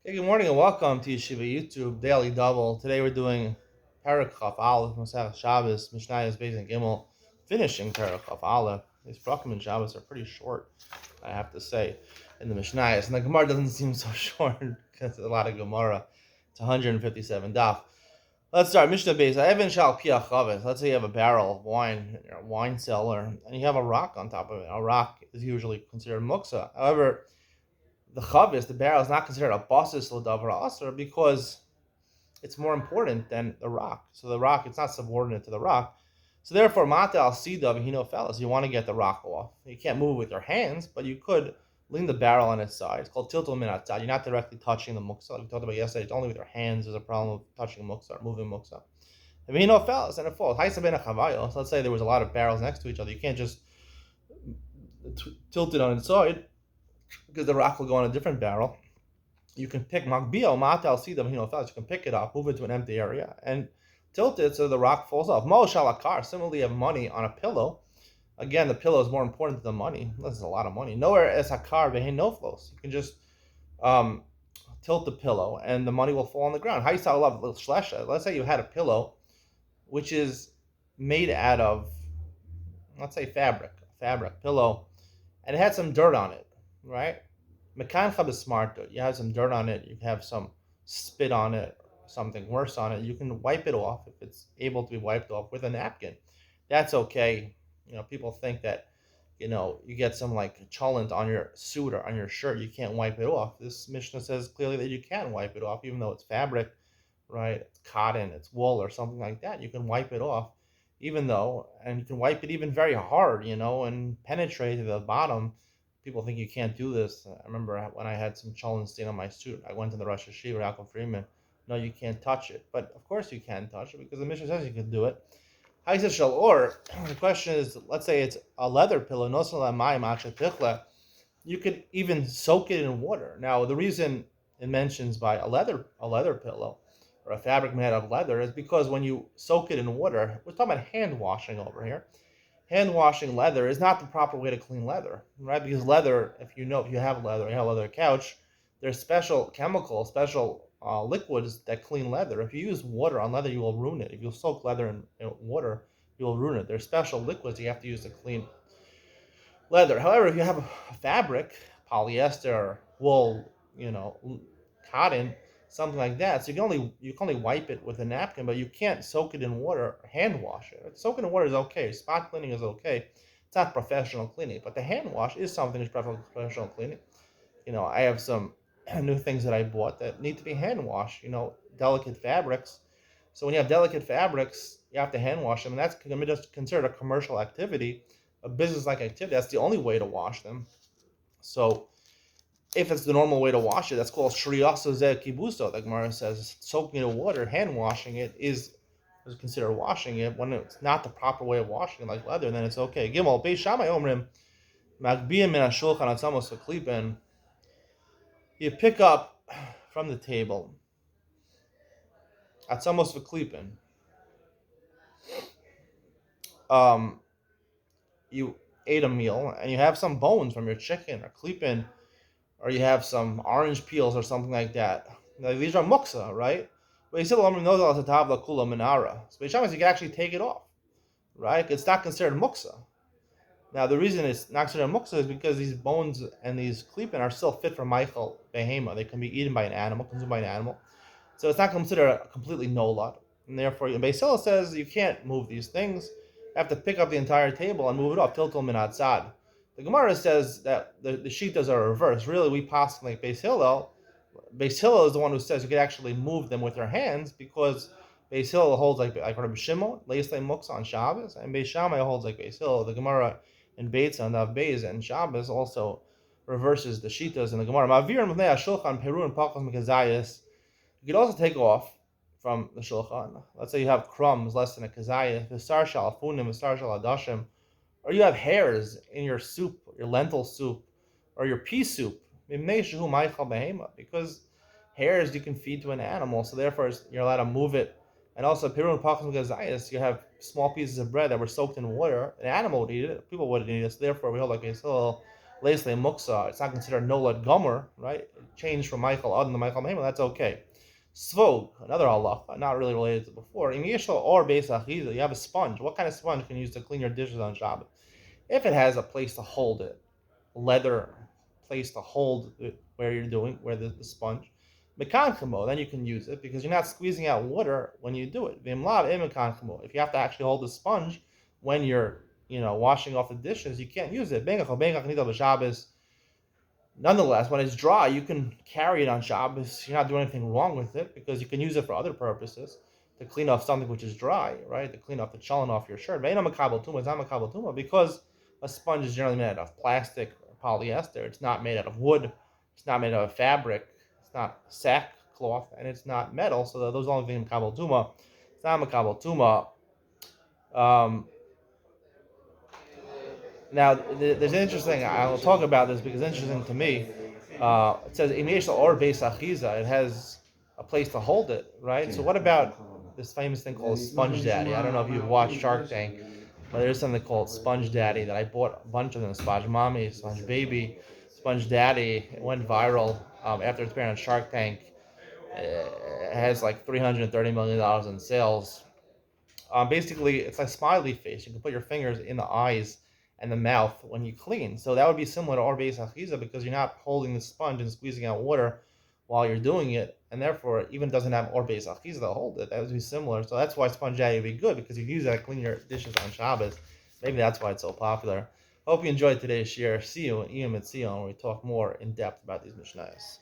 Hey, good morning and welcome to Yeshiva YouTube Daily Double. Today we're doing Parakaf Aleph, Masach Shabbos, Mishnayos Beis and Gimel, finishing Parakaf Aleph. These Prakim and Shabbos are pretty short, I have to say, in the Mishnayos. And the Gemara doesn't seem so short because there's a lot of Gemara. It's 157 daf. Let's start. Mishnah Beis. Evan shal piach chavetz. Let's say you have a barrel of wine, a wine cellar, and you have a rock on top of it. A rock is usually considered muksa. However, the chavis, the barrel, is not considered a basis l'davar aser because it's more important than the rock. So the rock, it's not subordinate to the rock. So therefore, mata al sida v'hino fellas, you want to get the rock off. You can't move it with your hands, but you could lean the barrel on its side. It's called tiltul min atzad. You're not directly touching the muksa. Like we talked about yesterday, it's only with your hands. There's a problem with touching muksa or moving muksa. And v'hino fellas, and it falls. So let's say there was a lot of barrels next to each other. You can't just tilt it on its side because the rock will go on a different barrel. You can pick Magbio, Matal Sidam, you can pick it up, move it to an empty area, and tilt it so the rock falls off. Mo Shalakar, similarly, you have money on a pillow. Again, the pillow is more important than the money. This is a lot of money. Nowhere is Hakar behind no flows. You can just tilt the pillow and the money will fall on the ground. Let's say you had a pillow which is made out of, let's say, fabric pillow, and it had some dirt on it, right? Mekancha b'smarta. You have some dirt on it. You have some spit on it, something worse on it. You can wipe it off if it's able to be wiped off with a napkin. That's okay. People think that, you get some like cholent on your suit or on your shirt, you can't wipe it off. This Mishnah says clearly that you can wipe it off, even though it's fabric, right? It's cotton, it's wool, or something like that. You can wipe it off, and you can wipe it even very hard, and penetrate to the bottom. People think you can't do this. I remember when I had some cholent stain on my suit, I went to the Rosh Hashiva, Yaakov Freeman. No, you can't touch it. But of course you can touch it because the Mishnah says you can do it. Or the question is, let's say it's a leather pillow. You could even soak it in water. Now, the reason it mentions by a leather pillow or a fabric made of leather is because when you soak it in water, we're talking about hand washing over here. Hand washing leather is not the proper way to clean leather, right? Because leather, if you have leather, you have a leather couch, there's special chemicals, special liquids that clean leather. If you use water on leather, you will ruin it. If you soak leather in water, you will ruin it. There's special liquids you have to use to clean leather. However, if you have a fabric, polyester, wool, cotton, something like that, so you can only wipe it with a napkin, but you can't soak it in water or hand wash it. Soaking in water is okay. Spot cleaning is okay. It's not professional cleaning, but the hand wash is something that's professional cleaning. I have some new things that I bought that need to be hand washed. Delicate fabrics. So when you have delicate fabrics, you have to hand wash them, and that's just considered a commercial activity, a business-like activity. That's the only way to wash them. So if it's the normal way to wash it, that's called shriyasa zeh kibuso. Like Gemara says, soaking it in water, hand washing it is considered washing it. When it's not the proper way of washing it, like leather, then it's okay. Gimel Beis Shammai omrim magbiyim min hashulchan atzamos v'klipen. You pick up from the table atzamos v'klipen. You ate a meal and you have some bones from your chicken or klipen, or you have some orange peels or something like that. Now, these are muksa, right? But you still knows al tatavla kula minara. So Beishamas, you can actually take it off, right? It's not considered muksa. Now, the reason it's not considered muksa is because these bones and these klipen are still fit for Michael behema. They can be eaten by an animal, consumed by an animal. So it's not considered a completely no-lot. And therefore, Beis Hillel says you can't move these things. You have to pick up the entire table and move it off. Tiltul min atzad. The Gemara says that the shitas are reversed. Really, we pass like Beis Hillel. Beis Hillel is the one who says you could actually move them with your hands because Beis Hillel holds like Rabbi Shimon, Leislei Muksa on Shabbos, and Beis Shammai holds like Beis Hillel. The Gemara in Beitza and Av Beis and Shabbos also reverses the shitas in the Gemara. Ma'avir mivnei hashulchan peru and pachos mekazayis. You could also take off from the shulchan. Let's say you have crumbs less than a kazayis, v'sar shal afunim, v'sar shal adashim, or you have hairs in your soup, your lentil soup, or your pea soup, because hairs you can feed to an animal, so therefore you're allowed to move it. And also, pirun pachim gazayis, you have small pieces of bread that were soaked in water. An animal would eat it, people wouldn't eat it, so therefore we hold like a Leisle Muksa, it's not considered Nolad Gomer, right? Change from Michael Adon to Michael Mehmet, that's okay. Svog, another halacha, not really related to before. Imyeshal or Beis Achiza, you have a sponge. What kind of sponge can you use to clean your dishes on Shabbos? If it has a place to hold it, leather place to hold it where you're doing, where the sponge, mekankamo, then you can use it because you're not squeezing out water when you do it. Vimlav mekankamo. If you have to actually hold the sponge when you're, washing off the dishes, you can't use it. Bengach nidal Shabbos. Nonetheless, when it's dry, you can carry it on Shabbos. You're not doing anything wrong with it because you can use it for other purposes to clean off something which is dry, right? To clean off the chalon off your shirt. It's not makabel tuma because a sponge is generally made out of plastic or polyester. It's not made out of wood. It's not made out of fabric. It's not sackcloth, and it's not metal. So those are only things makabel tuma. It's not makabel tuma. Now, there's an interesting. I'll talk about this because it's interesting to me. It says Imyesh or Beis Achiza. It has a place to hold it, right? So what about this famous thing called Sponge Daddy? I don't know if you've watched Shark Tank, but there's something called Sponge Daddy that I bought a bunch of them. Sponge Mommy, Sponge Baby, Sponge Daddy. It went viral after it's been on Shark Tank. It has like $330 million in sales. Basically, it's like smiley face. You can put your fingers in the eyes and the mouth when you clean. So that would be similar to Orbeis Achiza because you're not holding the sponge and squeezing out water while you're doing it, and therefore it even doesn't have Orbeis Achiza to hold it. That would be similar. So that's why Sponge Daddy would be good because you can use that to clean your dishes on Shabbos. Maybe that's why it's so popular. Hope you enjoyed today's share. See you in Iyam and Sion where we talk more in depth about these Mishnayos.